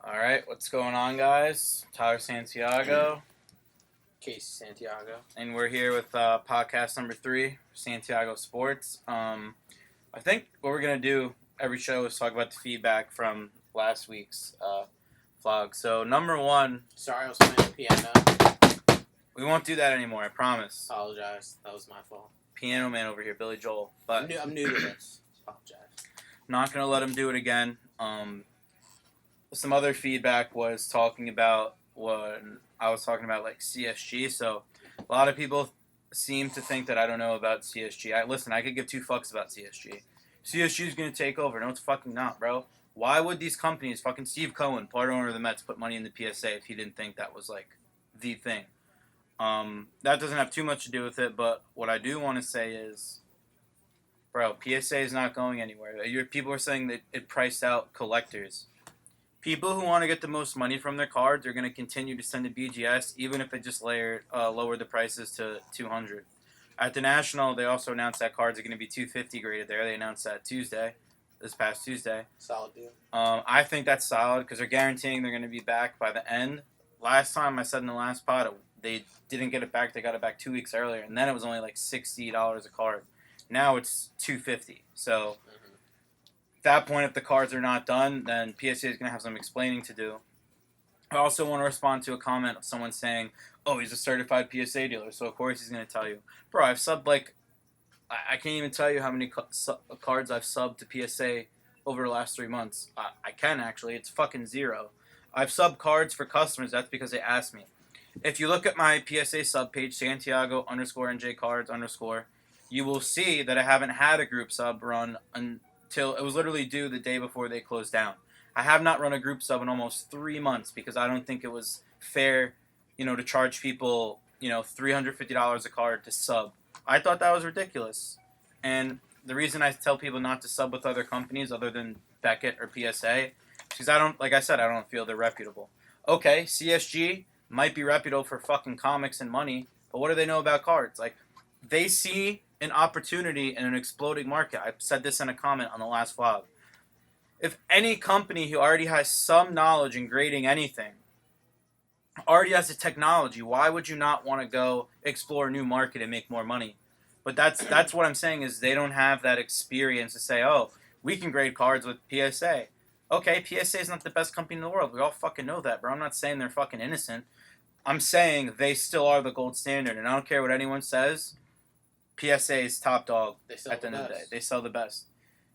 All right, what's going on, guys? Tyler Santiago, Casey Santiago. and we're here with podcast number 3, Santiago Sports. I think what we're gonna do every show is talk about the feedback from last week's vlog. So number one, Sorry, I was playing the piano. we won't do that anymore. I promise. Apologize. That was my fault. Piano man over here, Billy Joel, but I'm new to this. Apologize. not gonna let him do it again. Some other feedback was talking about when I was talking about like CSG. So a lot of people seem to think that I don't know about CSG. Listen, I could give two fucks about CSG. CSG is gonna take over. No, it's fucking not, bro. Why would these companies, fucking Steve Cohen, part owner of the Mets, put money in the PSA if he didn't think that was like the thing? That doesn't have too much to do with it. But what I do want to say is, bro, PSA is not going anywhere. People are saying that it priced out collectors. People who want to get the most money from their cards are going to continue to send to BGS, even if they just lower the prices to 200. At the National, they also announced that cards are going to be 250 graded there. They announced that this past Tuesday. Solid deal. I think that's solid because they're guaranteeing they're going to be back by the end. Last time I said in the last pod, they didn't get it back. They got it back 2 weeks earlier, and then it was only like $60 a card. Now it's $250. So that point, if the cards are not done, then PSA is going to have some explaining to do. I also want to respond to a comment of someone saying, oh, he's a certified PSA dealer, so of course he's going to tell you. Bro, I've subbed I can't even tell you how many cards I've subbed to PSA over the last 3 months. I can actually. It's fucking zero. I've subbed cards for customers. That's because they asked me. If you look at my PSA sub page, Santiago _NJ cards _, you will see that I haven't had a group sub run until it was literally due the day before they closed down. I have not run a group sub in almost 3 months because I don't think it was fair, to charge people, $350 a card to sub. I thought that was ridiculous. And the reason I tell people not to sub with other companies other than Beckett or PSA is because I don't feel they're reputable. Okay, CSG might be reputable for fucking comics and money, but what do they know about cards? Like, they see an opportunity in an exploding market. I said this in a comment on the last vlog. If any company who already has some knowledge in grading anything already has the technology, why would you not want to go explore a new market and make more money? But that's what I'm saying is they don't have that experience to say, oh, we can grade cards with PSA. Okay, PSA is not the best company in the world. We all fucking know that, bro. I'm not saying they're fucking innocent. I'm saying they still are the gold standard, and I don't care what anyone says. PSA is top dog at the end of the day. They sell the best.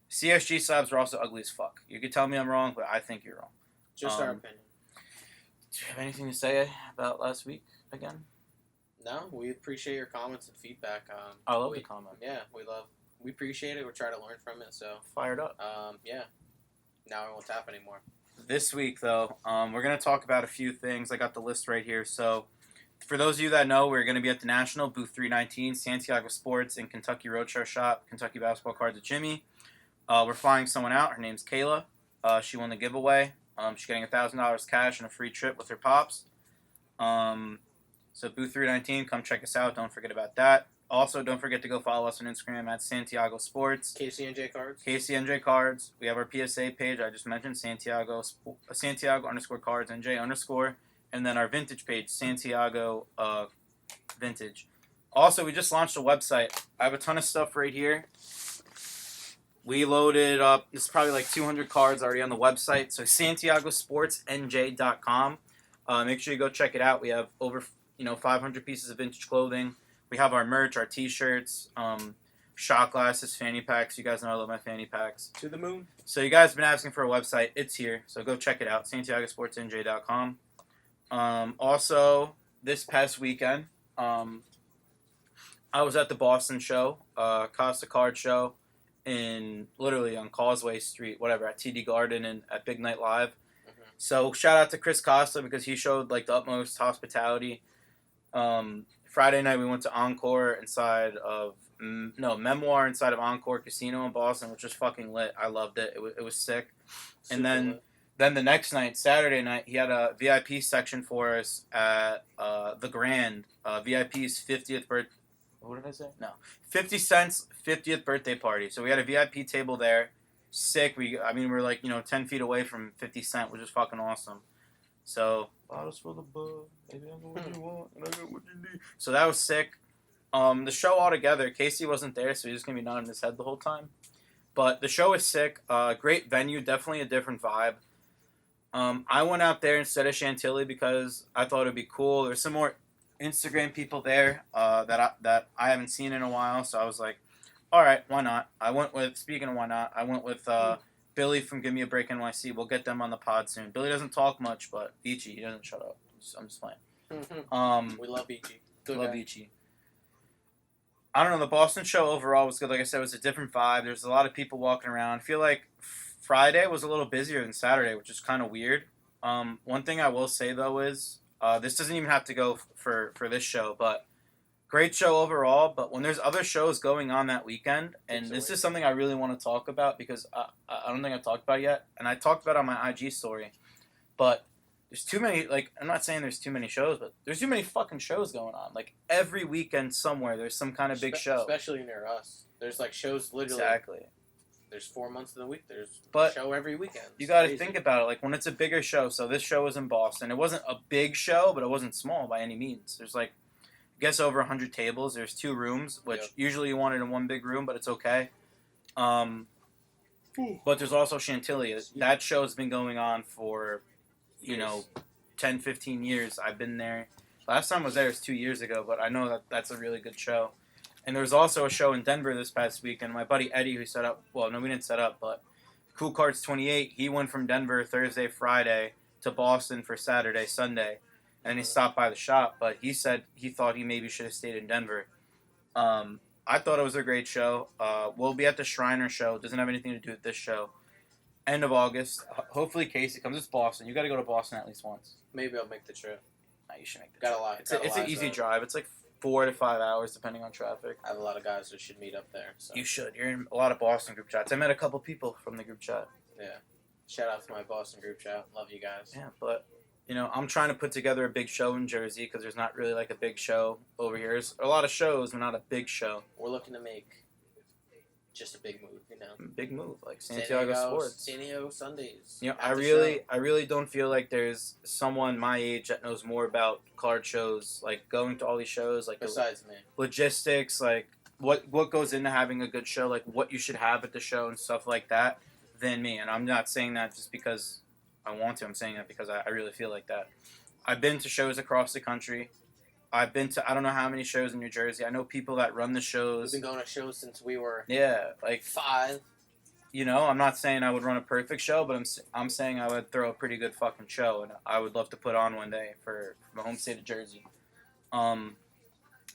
CSG subs are also ugly as fuck. You could tell me I'm wrong, but I think you're wrong. Just our opinion. Do you have anything to say about last week again? No, we appreciate your comments and feedback. I love the comment. Yeah, we appreciate it. We're trying to learn from it. So fired up. Yeah. Now we won't tap anymore. This week, though, we're going to talk about a few things. I got the list right here. So, for those of you that know, we're going to be at the National, booth 319, Santiago Sports in Kentucky Roadshow Shop, Kentucky Basketball Cards at Jimmy. We're flying someone out. Her name's Kayla. She won the giveaway. She's getting $1,000 cash and a free trip with her pops. So, booth 319, come check us out. Don't forget about that. Also, don't forget to go follow us on Instagram at Santiago Sports. KCNJ Cards. KCNJ Cards. We have our PSA page. I just mentioned Santiago _cards NJ _. And then our vintage page, Santiago Vintage. Also, we just launched a website. I have a ton of stuff right here. We loaded up, this is probably like 200 cards already on the website. So, SantiagoSportsNJ.com. Make sure you go check it out. We have over 500 pieces of vintage clothing. We have our merch, our t-shirts, shot glasses, fanny packs. You guys know I love my fanny packs. To the moon. So you guys have been asking for a website. It's here. So go check it out, SantiagoSportsNJ.com. Also, this past weekend, I was at the Boston show, Costa Card show, literally on Causeway Street, whatever, at TD Garden and at Big Night Live. Mm-hmm. So shout out to Chris Costa because he showed like the utmost hospitality. Friday night we went to Encore Memoir inside of Encore Casino in Boston, which was fucking lit. I loved it. It was sick. Super and then the next night, Saturday night, he had a VIP section for us at the Grand. VIP's 50th birthday. What did I say? No. 50 Cent's 50th birthday party. So we had a VIP table there. sick. We're like 10 feet away from 50 Cent, which is fucking awesome. So bottles full of bug, maybe I know what you want, and I got what you need. So that was sick. The show altogether, Casey wasn't there, so he's just gonna be nodding his head the whole time. But the show is sick. Great venue, definitely a different vibe. I went out there instead of Chantilly because I thought it'd be cool. There's some more Instagram people there that I haven't seen in a while, so I was like, all right, why not? Speaking of why not, I went with Billy from Give Me a Break NYC. We'll get them on the pod soon. Billy doesn't talk much, but Beachy, he doesn't shut up. I'm just playing. We love Beachy. Love Beachy. I don't know. The Boston show overall was good. Like I said, it was a different vibe. There's a lot of people walking around. I feel like Friday was a little busier than Saturday, which is kind of weird. One thing I will say though is this doesn't even have to go for this show, but great show overall. But when there's other shows going on that weekend, and this is something I really want to talk about because I don't think I've talked about it yet, and I talked about it on my IG story, but there's too many, like, I'm not saying there's too many shows, but there's too many fucking shows going on. Like, every weekend somewhere, there's some kind of big show. Especially near us. There's, like, shows literally. Exactly. There's 4 months of the week. There's a show every weekend. You got to think about it. Like, when it's a bigger show, so this show was in Boston. It wasn't a big show, but it wasn't small by any means. There's, like, I guess over 100 tables. There's 2 rooms, which usually you want it in one big room, but it's okay. But there's also Chantilly. That show's been going on for, 10, 15 years. I've been there. Last time I was there was 2 years ago, but I know that's a really good show. And there was also a show in Denver this past week, and my buddy Eddie, who set up, well, no, we didn't set up, but Cool Carts 28, he went from Denver Thursday, Friday to Boston for Saturday, Sunday, and he stopped by the shop, but he said he thought he maybe should have stayed in Denver. I thought it was a great show. We'll be at the Shriner show. It doesn't have anything to do with this show. End of August. Hopefully Casey comes. It's Boston. You got to go to Boston at least once. Maybe I'll make the trip. No, you should make the trip. Got a lot. It's an easy drive. It's like 4 to 5 hours depending on traffic. I have a lot of guys that should meet up there. So. You should. You're in a lot of Boston group chats. I met a couple people from the group chat. Yeah. Shout out to my Boston group chat. Love you guys. Yeah, but I'm trying to put together a big show in Jersey because there's not really like a big show over here. There's a lot of shows, but not a big show. We're looking to make just a big move, Big move, like Santiago Sports. Santiago Sundays. I really don't feel like there's someone my age that knows more about card shows, like going to all these shows, like besides me. Logistics, like what goes into having a good show, like what you should have at the show and stuff like that, than me. And I'm not saying that just because I want to. I'm saying that because I really feel like that. I've been to shows across the country. I've been to I don't know how many shows in New Jersey. I know people that run the shows. We've been going to shows since we were 5. I'm not saying I would run a perfect show, but I'm saying I would throw a pretty good fucking show, and I would love to put on one day for my home state of Jersey. But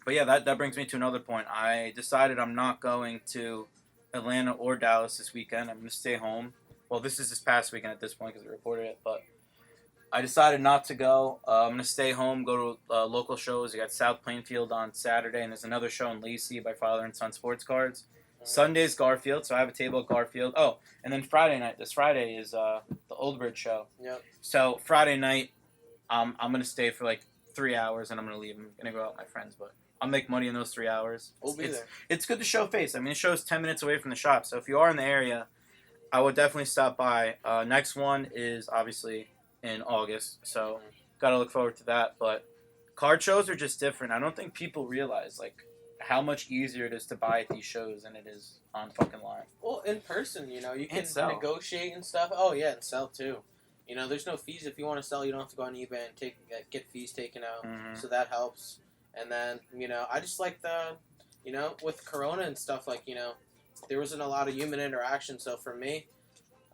yeah, that brings me to another point. I decided I'm not going to Atlanta or Dallas this weekend. I'm going to stay home. Well, this is this past weekend at this point because I reported it, but I decided not to go. I'm going to stay home, go to local shows. You got South Plainfield on Saturday, and there's another show in Lacey by Father and Son Sports Cards. Sunday's Garfield, so I have a table at Garfield. Oh, and then Friday night. This Friday is the Old Bird show. Yep. So Friday night, I'm going to stay for like 3 hours, and I'm going to leave. I'm going to go out with my friends, but I'll make money in those 3 hours. We'll be there. It's good to show face. I mean, the show's 10 minutes away from the shop, so if you are in the area, I would definitely stop by. Next one is obviously in August, so got to look forward to that. But card shows are just different. I don't think people realize like how much easier it is to buy at these shows than it is on fucking live. Well, in person, you can sell. Negotiate and stuff. Oh yeah, and sell too. There's no fees if you want to sell. You don't have to go on eBay and get fees taken out. Mm-hmm. So that helps. And then I just like the with Corona and stuff like there wasn't a lot of human interaction. So for me,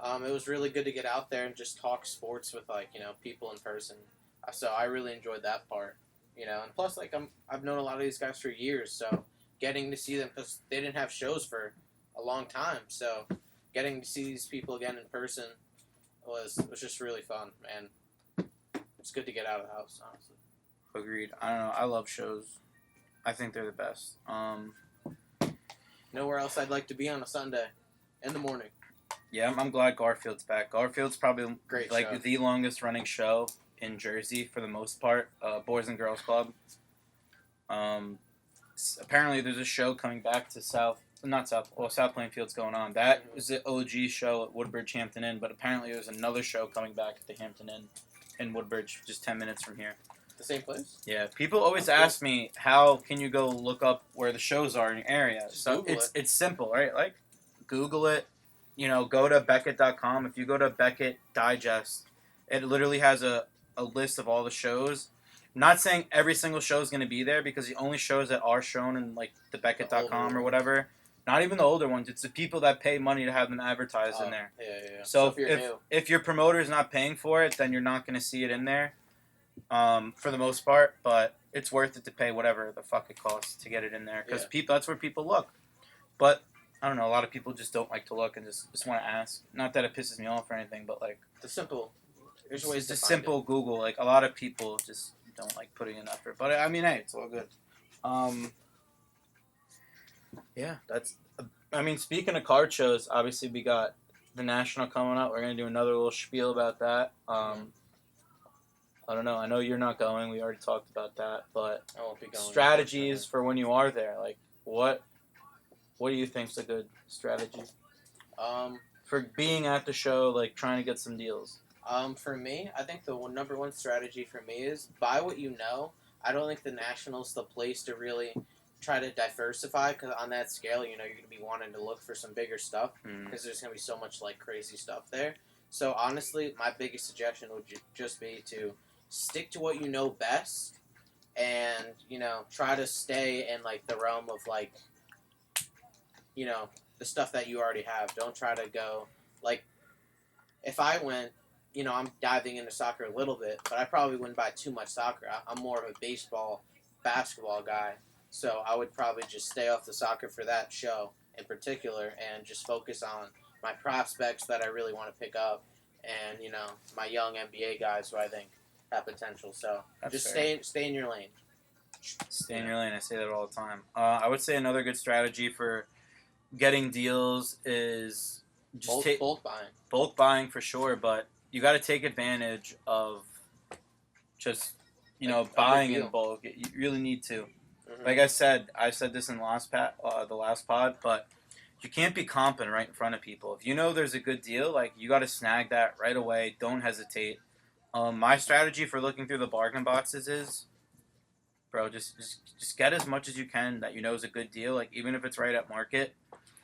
it was really good to get out there and just talk sports with people in person. So I really enjoyed that part. And plus I've known a lot of these guys for years, so getting to see them because they didn't have shows for a long time. So getting to see these people again in person was just really fun, and it's good to get out of the house, honestly. Agreed. I don't know. I love shows. I think they're the best. Nowhere else I'd like to be on a Sunday in the morning. Yeah, I'm glad Garfield's back. Garfield's probably Great like show. the longest running show in Jersey for the most part. Boys and Girls Club. Apparently there's a show coming back to South not South. Well, South Plainfield's going on. That was the OG show at Woodbridge Hampton Inn, but apparently there's another show coming back at the Hampton Inn in Woodbridge, just 10 minutes from here. The same place? Yeah, people always That's ask me how can you go look up where the shows are in your area. Just So Google it. it's simple, right? Like Google it. Go to Beckett.com. If you go to Beckett Digest, it literally has a list of all the shows. Not saying every single show is going to be there because the only shows that are shown in like the Beckett.com or whatever, not even the older ones, it's the people that pay money to have them advertised in there. Yeah. So if you're new. if your promoter is not paying for it, then you're not going to see it in there for the most part, but it's worth it to pay whatever the fuck it costs to get it in there because that's where people look. But I don't know, a lot of people just don't like to look and just want to ask. Not that it pisses me off or anything, but like There's ways to just find simple Google. Like a lot of people just don't like putting in effort. But I mean, hey, it's all good. Yeah, that's. I mean, speaking of card shows, obviously we got the National coming up. We're gonna do another little spiel about that. I don't know. I know you're not going. We already talked about that. But I won't be going. strategies for when you are there. Like, what do you think's a good strategy? For being at the show, like trying to get some deals. For me, I think the number one strategy for me is buy what you know. I don't think the National's the place to really try to diversify because on that scale, you're going to be wanting to look for some bigger stuff because there's going to be so much like crazy stuff there. So honestly, my biggest suggestion would just be to stick to what you know best and, try to stay in like the realm of like, the stuff that you already have. Don't try to go like if I went, I'm diving into soccer a little bit, but I probably wouldn't buy too much soccer. I'm more of a baseball, basketball guy, so I would probably just stay off the soccer for that show in particular and just focus on my prospects that I really want to pick up and, my young NBA guys who I think have potential. So That's just fair. stay in your lane. Stay in your lane. I say that all the time. I would say another good strategy for getting deals is just Bulk buying. Bulk buying for sure, but you got to take advantage of just buying in bulk. You really need to. Mm-hmm. Like I said this in the last pod, but you can't be comping right in front of people. If you know there's a good deal, like you got to snag that right away. Don't hesitate. My strategy for looking through the bargain boxes is, bro, just get as much as you can that you know is a good deal. Like even if it's right at market,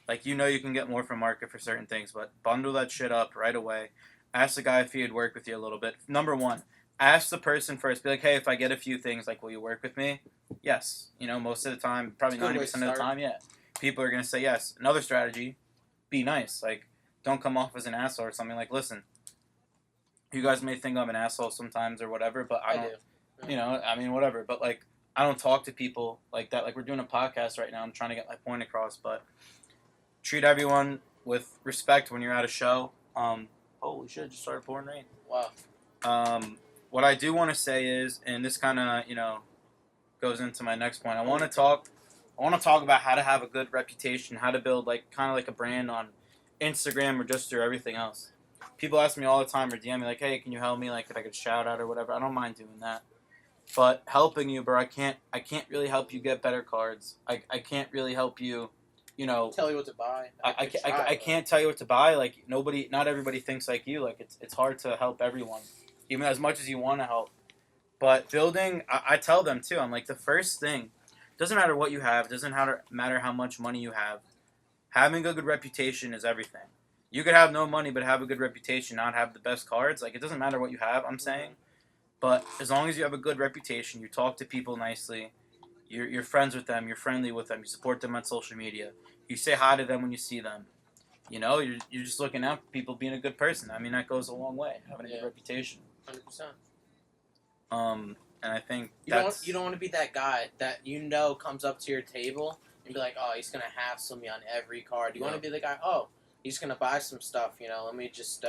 like you can get more from market for certain things, but bundle that shit up right away. Ask the guy if he'd work with you a little bit. Number one, ask the person first. Be like, hey, if I get a few things, like, will you work with me? Yes. Most of the time, probably 90% of the time, yeah. People are going to say yes. Another strategy, be nice. Like, don't come off as an asshole or something. Like, listen, you guys may think I'm an asshole sometimes or whatever, but I don't, whatever. But, like, I don't talk to people like that. Like, we're doing a podcast right now. I'm trying to get my point across, but treat everyone with respect when you're at a show. Holy shit, it just started pouring rain. Wow. What I do want to say is, and this kind of, goes into my next point. I want to talk about how to have a good reputation, how to build kind of like a brand on Instagram or just through everything else. People ask me all the time or DM me like, hey, can you help me? Like, if I could shout out or whatever. I don't mind doing that. But helping you, bro, I can't really help you get better cards. I can't really help you, tell you what to buy. I can't tell you what to buy. Like not everybody thinks like you. Like it's hard to help everyone, even as much as you want to help. But building, I tell them too. I'm like, the first thing, doesn't matter what you have, doesn't matter how much money you have. Having a good reputation is everything. You could have no money but have a good reputation, not have the best cards. Like it doesn't matter what you have. I'm saying, but as long as you have a good reputation, you talk to people nicely. You're friends with them. You're friendly with them. You support them on social media. You say hi to them when you see them. You're just looking out for people being a good person. I mean, that goes a long way, having a good reputation. 100%. And I think you don't want to be that guy that comes up to your table and be like, oh, he's gonna have something on every card. You want to be the guy, oh, he's gonna buy some stuff. Let me just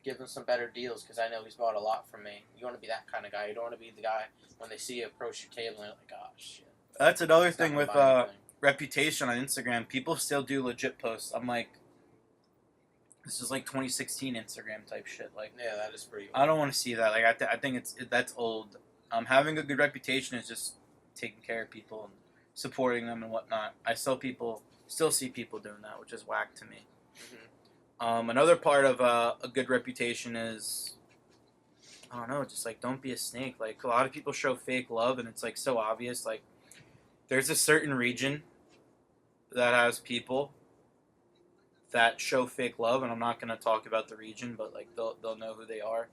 give him some better deals because I know he's bought a lot from me. You want to be that kind of guy. You don't want to be the guy when they see you approach your table and they're like, oh shit. That's another thing with reputation on Instagram. People still do legit posts. I'm like, this is like 2016 Instagram type shit. Like, yeah, that is pretty old. I don't want to see that. Like, I think that's old. Having a good reputation is just taking care of people and supporting them and whatnot. I still see people doing that, which is whack to me. Another part of a good reputation is, I don't know, just like don't be a snake. Like a lot of people show fake love, and it's like so obvious. Like there's a certain region that has people that show fake love, and I'm not gonna talk about the region, but like they'll know who they are.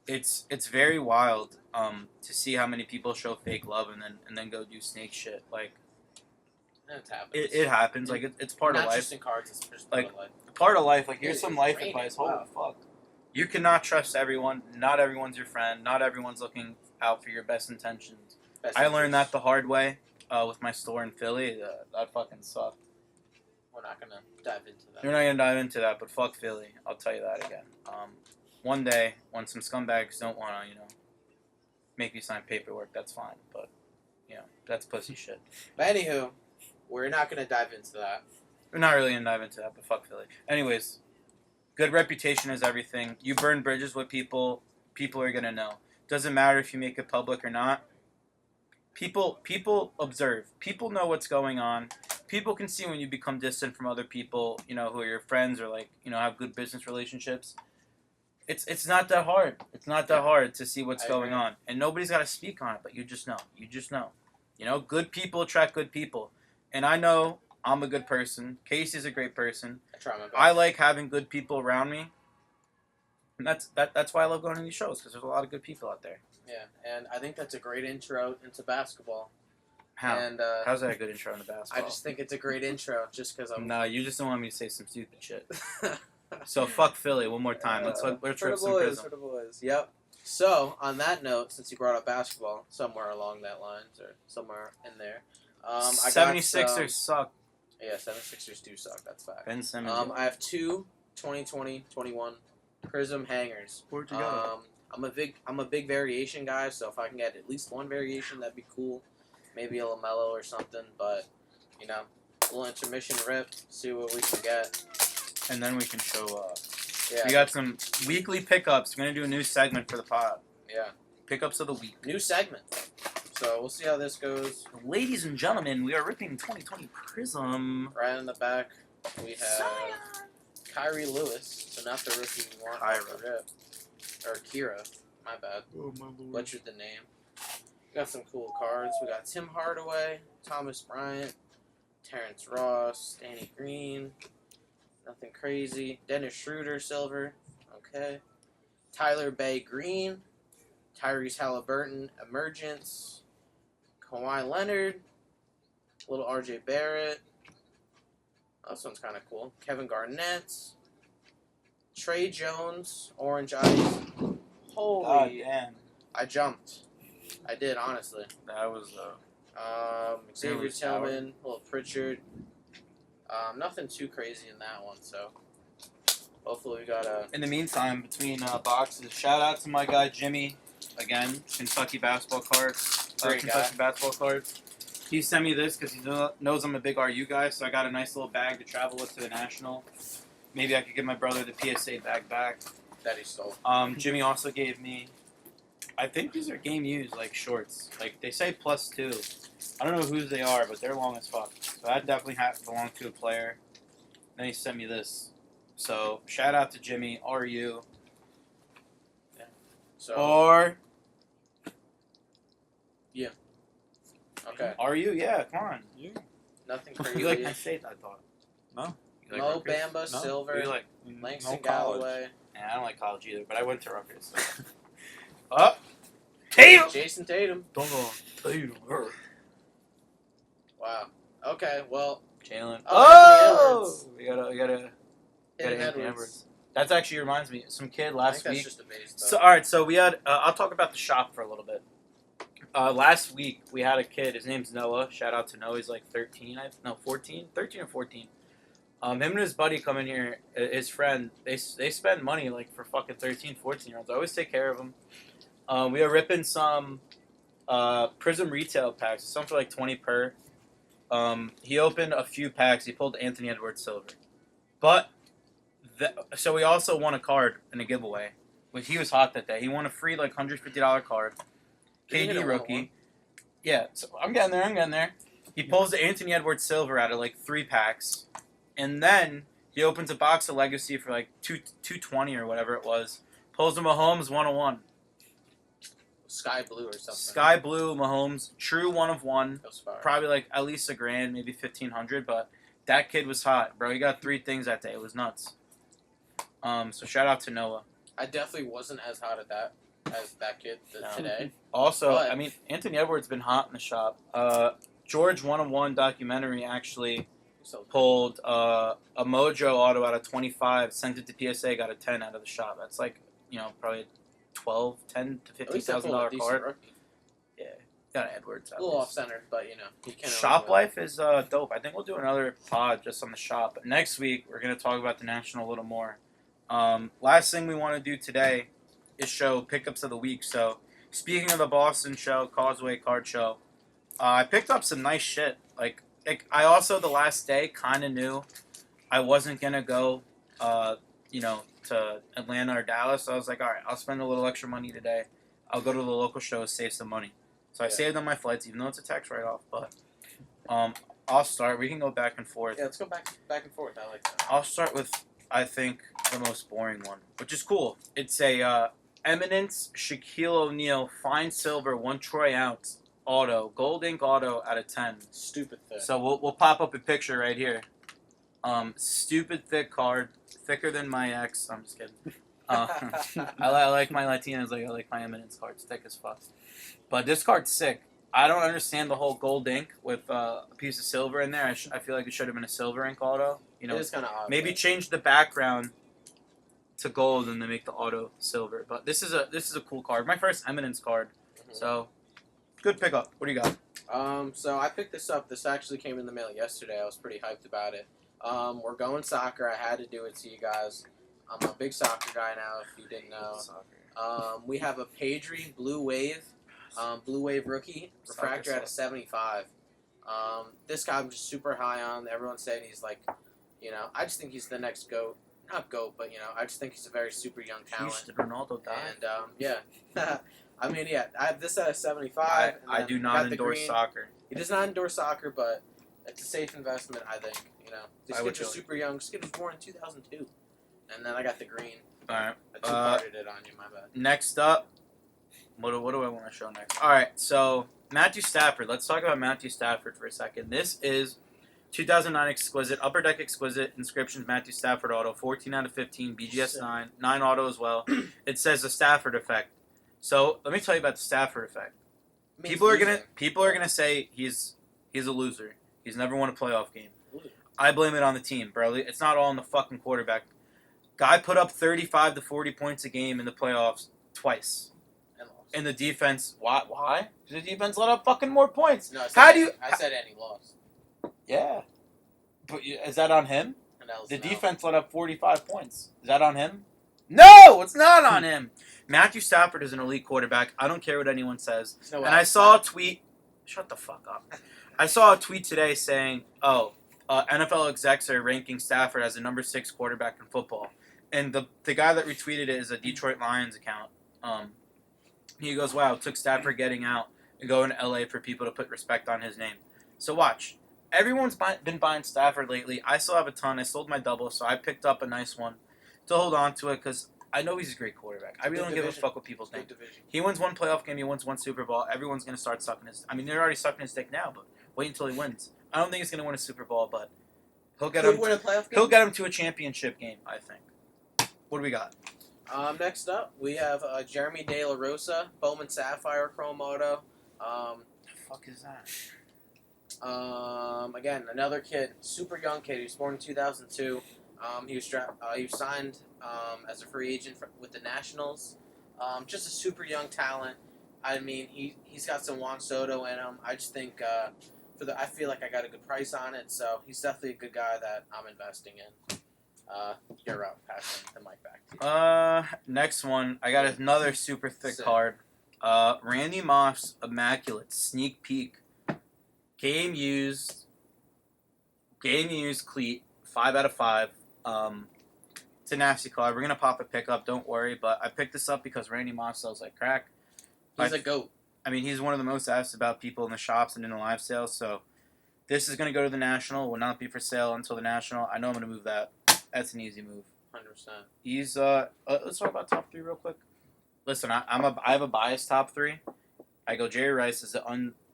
It's very wild to see how many people show fake love and then go do snake shit. Like It happens. it happens. Like it's part of Not life. just in cards, it's just Like, part of life. Part of life. Like here's It some is life raining. advice. Wow. Holy fuck! You cannot trust everyone. Not everyone's your friend. Not everyone's looking out for your best intentions. I learned that the hard way with my store in Philly. That fucking sucked. We're not gonna dive into that. We're not gonna dive into that, but fuck Philly. I'll tell you that again. One day, when some scumbags don't wanna, make me sign paperwork, that's fine. But, that's pussy shit. But anywho, we're not gonna dive into that. We're not really gonna dive into that, but fuck Philly. Anyways, good reputation is everything. You burn bridges with people, people are gonna know. Doesn't matter if you make it public or not. People observe. People know what's going on. People can see when you become distant from other people, who are your friends or have good business relationships. It's not that hard. It's not that hard to see what's going on. And nobody's got to speak on it, but you just know. You just know. Good people attract good people. And I know I'm a good person. Casey's a great person. I try my best. I like having good people around me. And that's why I love going to these shows, because there's a lot of good people out there. Yeah, and I think that's a great intro into basketball. How? And, How's that a good intro into basketball? I just think it's a great intro, just because I'm... No, you just don't want me to say some stupid shit. So fuck Philly one more time. Let's rip some prism. For the boys. Yep. So on that note, since you brought up basketball, somewhere along that lines or somewhere in there, I 76ers suck. Yeah, 76ers do suck. That's fact. Ben Simmons. I have two 2020-21 Prism hangers. Where'd you go? I'm a big variation guy, so if I can get at least one variation, that'd be cool. Maybe a LaMelo or something, but a little intermission rip, see what we can get. And then we can show Yeah. we got some weekly pickups. We're gonna do a new segment for the pod. Yeah. Pickups of the week. New segment. So we'll see how this goes. Ladies and gentlemen, we are ripping 2020 Prism. Right in the back, we have Kyrie Lewis, so not the rookie we want. Kyra. The rip. Or Kira. My bad. Oh my lord. Butchered the name. We got some cool cards. We got Tim Hardaway, Thomas Bryant, Terrence Ross, Danny Green. Nothing crazy. Dennis Schroeder, silver. Okay. Tyler Bay Green. Tyrese Halliburton, Emergence. Kawhi Leonard. Little RJ Barrett. Oh, this one's kind of cool. Kevin Garnett. Trey Jones, Orange Ice. Holy. Oh, damn. I jumped. I did, honestly. That was Xavier really sour. Tillman, Little Pritchard. Nothing too crazy in that one, so hopefully we got a... In the meantime, between boxes, shout out to my guy Jimmy, again, Kentucky basketball cards. Great Kentucky basketball cards. He sent me this because he knows I'm a big RU guy, so I got a nice little bag to travel with to the National. Maybe I could give my brother the PSA bag back. that he stole. Jimmy also gave me, I think these are game used, like shorts. Like, they say +2. I don't know whose they are, but they're long as fuck. So that definitely belong to a player. Then he sent me this. So, shout out to Jimmy, RU. So, Or, okay. RU, yeah, come on. Nothing You crazy. like Penn State, I thought. No. You like Mo Rutgers? Bamba, No. silver. Who you like? Langston No college. Galloway. Yeah, I don't like college either, but I went to Rutgers. So. Up. Tatum! Jason Tatum. Don't go. Tatum. Wow. Okay, well, Jalen. Oh, We gotta Anthony Anthony Edwards. Edwards. That's actually reminds me. Some kid I think last that's week. just a base, though. So all right, so we had. I'll talk about the shop for a little bit. Last week we had a kid. His name's Noah. Shout out to Noah. He's like 13. 14. 13 or 14. Him and his buddy come in here. His friend. They spend money like for fucking 13, 14-year-olds. I always take care of them. We are ripping some Prism retail packs. Some for like 20 per. He opened a few packs. He pulled Anthony Edwards silver, but so we also won a card in a giveaway. He was hot that day. He won a free like $150 card. Did he hit KD a rookie. 101? Yeah, so I'm getting there. He pulls the Anthony Edwards Silver out of like 3 packs, and then he opens a box of Legacy for like 220 or whatever it was. Pulls the Mahomes 101. Sky blue or something. Sky blue Mahomes, true 1 of 1. That was fire. Probably like at least $1,000, maybe 1,500. But that kid was hot, bro. He got 3 things that day. It was nuts. So shout out to Noah. I definitely wasn't as hot at that as that kid today. Also, But- I mean, Anthony Edwards been hot in the shop. George 1 of 1 documentary actually So pulled a Mojo auto out of 25, sent it to PSA, got a 10 out of the shop. That's like, probably $10 to at least I pulled a $15,000 decent card. rookie. Yeah, got an Edwards. A little off-centered, but you can. Shop life is dope. I think we'll do another pod just on the shop. But next week we're gonna talk about the National a little more. Last thing we want to do today is show pickups of the week. So speaking of the Boston show, Causeway Card Show, I picked up some nice shit. Like I also the last day kind of knew I wasn't gonna go, to Atlanta or Dallas. So I was like, all right, I'll spend a little extra money today. I'll go to the local shows, save some money. So I saved on my flights, even though it's a tax write-off. But I'll start. We can go back and forth. Yeah, let's go back and forth. I like that. I'll start with, I think, the most boring one, which is cool. It's a Eminence Shaquille O'Neal Fine Silver 1 troy ounce auto, gold ink auto out of 10. Stupid thing. So we'll pop up a picture right here. Stupid thick card, thicker than my ex. I'm just kidding. I like my Latinas like I like my Eminence cards, thick as fuck. But this card's sick. I don't understand the whole gold ink with a piece of silver in there. I feel like it should have been a silver ink auto. It is kind of odd. Maybe change the background to gold and then make the auto silver. But this is a cool card. My first Eminence card. Mm-hmm. So good pickup. What do you got? So I picked this up. This actually came in the mail yesterday. I was pretty hyped about it. We're going soccer. I had to do it to you guys. I'm a big soccer guy now, if you didn't know. We have a Pedri Blue Wave rookie refractor out of 75. This guy I'm just super high on. Everyone's saying he's like, I just think he's the next GOAT. Not GOAT, but I just think he's a very super young talent. Did Ronaldo die? And yeah. I mean, yeah, I have this at a 75. I do not endorse soccer. He does not endorse soccer, but it's a safe investment, I think. These kids are super young. This kid was born in 2002. And then I got the green. All right. I two-carded it on you, my bad. Next up, what do I want to show next? All right, so Matthew Stafford. Let's talk about Matthew Stafford for a second. This is 2009 Exquisite, Upper Deck Exquisite, Inscriptions Matthew Stafford Auto, 14 out of 15, BGS 9 auto as well. It says the Stafford effect. So let me tell you about the Stafford effect. People are gonna say he's a loser. He's never won a playoff game. I blame it on the team, bro. It's not all on the fucking quarterback. Guy put up 35 to 40 points a game in the playoffs twice. And lost. And the defense, why? Because the defense let up fucking more points. No, I said any loss. Yeah. But is that on him? The defense let up 45 points. Is that on him? No, it's not on him. Matthew Stafford is an elite quarterback. I don't care what anyone says. And I saw a tweet. Shut the fuck up. I saw a tweet today saying, NFL execs are ranking Stafford as the number 6 quarterback in football. And the guy that retweeted it is a Detroit Lions account. He goes, wow, it took Stafford getting out and going to LA for people to put respect on his name. So watch. Everyone's been buying Stafford lately. I still have a ton. I sold my double, so I picked up a nice one to hold on to it because I know he's a great quarterback. I really don't give a fuck what people's name. He wins one playoff game. He wins one Super Bowl. Everyone's going to start sucking his... I mean, they're already sucking his dick now, but wait until he wins. I don't think he's going to win a Super Bowl, but he'll get him to a championship game, I think. What do we got? Next up, we have Jeremy De La Rosa, Bowman Sapphire Chrome Auto. The fuck is that? Again, another kid, super young kid. He was born in 2002. He was signed as a free agent with the Nationals. Just a super young talent. I mean, he's got some Juan Soto in him. I just think I feel like I got a good price on it, so he's definitely a good guy that I'm investing in. You're up. Passing the mic back to you. Next one. I got another super thick card. Randy Moss Immaculate Sneak Peek. Game used cleat. 5 out of 5. It's a nasty card. We're gonna pop a pickup. Don't worry. But I picked this up because Randy Moss sells like crack. He's a GOAT. I mean, he's one of the most asked about people in the shops and in the live sales. So This is going to go to the National. Will not be for sale until the National. I know I'm going to move that. That's an easy move. 100%. He's let's talk about top 3 real quick. Listen, I have a biased top 3. I go Jerry Rice is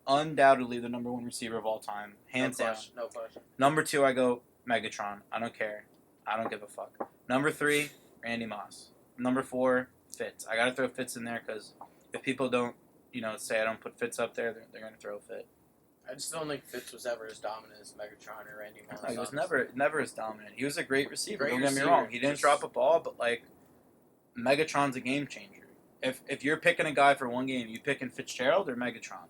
undoubtedly the number 1 receiver of all time, hands down. No question. Number 2, I go Megatron. I don't care. I don't give a fuck. Number 3, Randy Moss. Number 4, Fitz. I gotta throw Fitz in there because if people don't, say I don't put Fitz up there, they're gonna throw Fitz. I just don't think Fitz was ever as dominant as Megatron or Randy Moss. No, he was never as dominant. He was a great receiver. Don't get me receiver. wrong. He didn't drop a ball, but like Megatron's a game changer. If you're picking a guy for one game, you picking Fitzgerald or Megatron?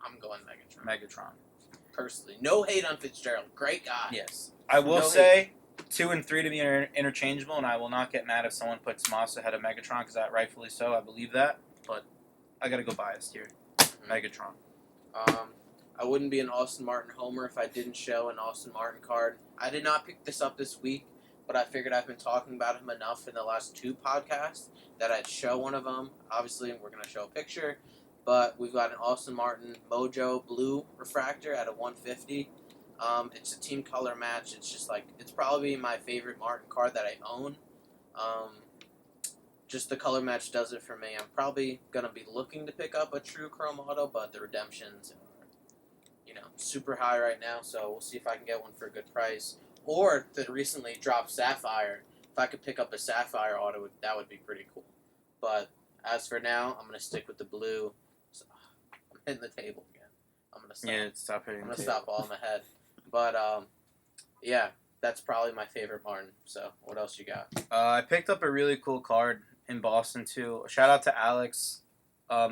I'm going Megatron. Megatron. Personally, no hate on Fitzgerald. Great guy. Yes, I will say 2 and 3 to be interchangeable, and I will not get mad if someone puts Moss ahead of Megatron because that rightfully so. I believe that, but I gotta go biased here. Megatron. I wouldn't be an Austin Martin homer if I didn't show an Austin Martin card. I did not pick this up this week, but I figured I've been talking about him enough in the last 2 podcasts that I'd show one of them. Obviously, we're going to show a picture, but we've got an Austin Martin Mojo Blue Refractor at a 150. It's a team color match. It's just like, it's probably my favorite Martin card that I own. Just the color match does it for me. I'm probably going to be looking to pick up a true chrome auto, but the redemptions are, super high right now, so we'll see if I can get one for a good price. Or the recently dropped Sapphire. If I could pick up a Sapphire auto, that would be pretty cool. But as for now, I'm going to stick with the blue. So, I'm hitting the table again. I'm going to stop. Yeah, stop hitting. I'm going to stop all in my head. But, yeah, that's probably my favorite Martin. So, what else you got? I picked up a really cool card in Boston, too. Shout out to Alex.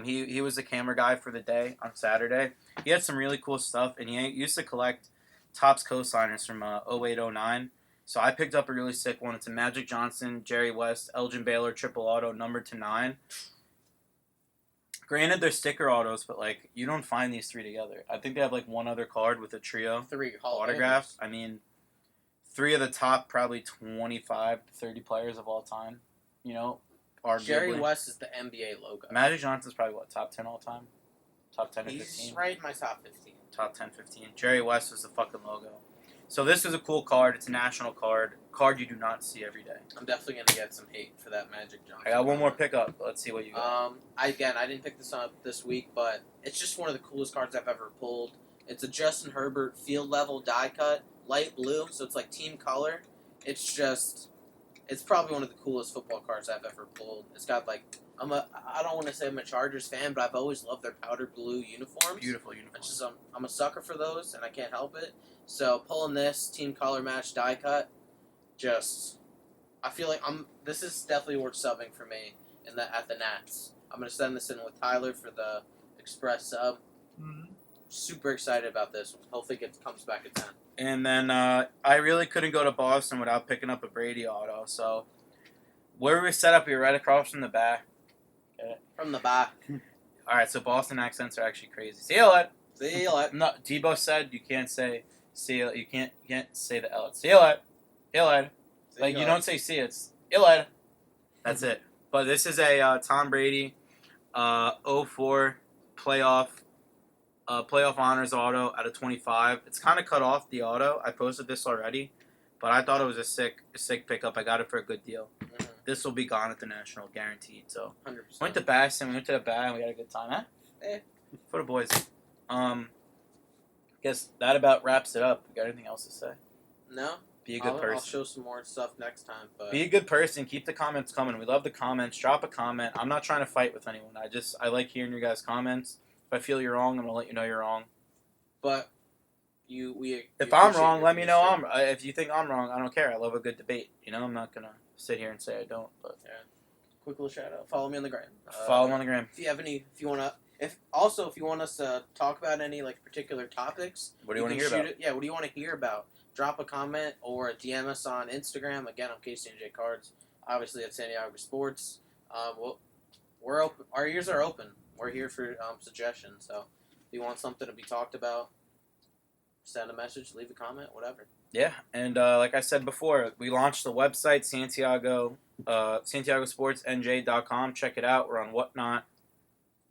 He was the camera guy for the day on Saturday. He had some really cool stuff, and he used to collect Topps co-signers from 08-09. So I picked up a really sick one. It's a Magic Johnson, Jerry West, Elgin Baylor triple auto, numbered to 9. Granted, they're sticker autos, but like you don't find these 3 together. I think they have like one other card with a trio 3 autographs. I mean, 3 of the top probably 25 to 30 players of all time. Arguably. Jerry West is the NBA logo. Magic Johnson's probably top 10 all time? Top 10 to 15? He's right in my top 15. Top 10, 15. Jerry West was the fucking logo. So this is a cool card. It's a national card. Card you do not see every day. I'm definitely going to get some hate for that Magic Johnson. I got one more pickup. Let's see what you got. I didn't pick this up this week, but it's just one of the coolest cards I've ever pulled. It's a Justin Herbert field level die cut, light blue, so it's like team color. It's probably one of the coolest football cards I've ever pulled. It's got like, I don't want to say I'm a Chargers fan, but I've always loved their powder blue uniforms. Beautiful uniforms. I'm a sucker for those, and I can't help it. So pulling this team color match die cut, I feel like this is definitely worth subbing for me at the Nats. I'm gonna send this in with Tyler for the Express sub. Mm-hmm. Super excited about this. Hopefully it comes back at 10. And then I really couldn't go to Boston without picking up a Brady auto. So where we set up, we were right across from the back. From the back. All right, so Boston accents are actually crazy. See you later. See you later. No, Debo said you can't say see you. You can't say the L. See you later. See you later. Like you don't say see it. It's see you later. That's it. But this is a Tom Brady 04 playoff honors auto out of 25. It's kind of cut off the auto. I posted this already, but I thought it was a sick pickup. I got it for a good deal. Mm-hmm. This will be gone at the National, guaranteed. So 100%. went to Boston, we went to the bar, and we had a good time, huh? For the boys. Guess that about wraps it up. You got anything else to say? No. Be a good person. I'll show some more stuff next time. But be a good person. Keep the comments coming. We love the comments. Drop a comment. I'm not trying to fight with anyone. I like hearing your guys' comments. If I feel you're wrong, I'm gonna let you know you're wrong. But if I'm wrong, let me know if you think I'm wrong. I don't care. I love a good debate. I'm not gonna sit here and say I don't. But yeah. Quick little shout out. Follow me on the gram. Follow me on the gram. If you want us to talk about any like particular topics, what do you want to hear about? Yeah, what do you want to hear about? Drop a comment or DM us on Instagram. Again, I'm KCNJ Cards. Obviously at Santiago Sports. We're open. Our ears are open. We're here for suggestions. So if you want something to be talked about, send a message, leave a comment, whatever. Yeah, and like I said before, we launched the website, SantiagoSportsNJ.com. Check it out. We're on Whatnot,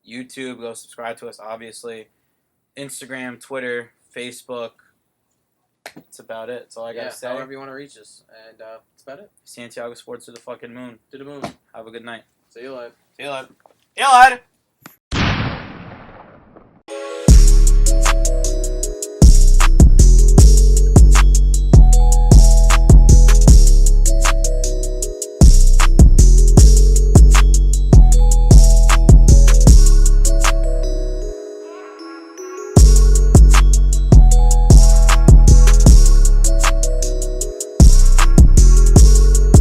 YouTube. Go subscribe to us, obviously. Instagram, Twitter, Facebook. That's about it. That's all I gotta say. However you want to reach us, and that's about it. Santiago Sports to the fucking moon. To the moon. Have a good night. See you later. See you later. See you later.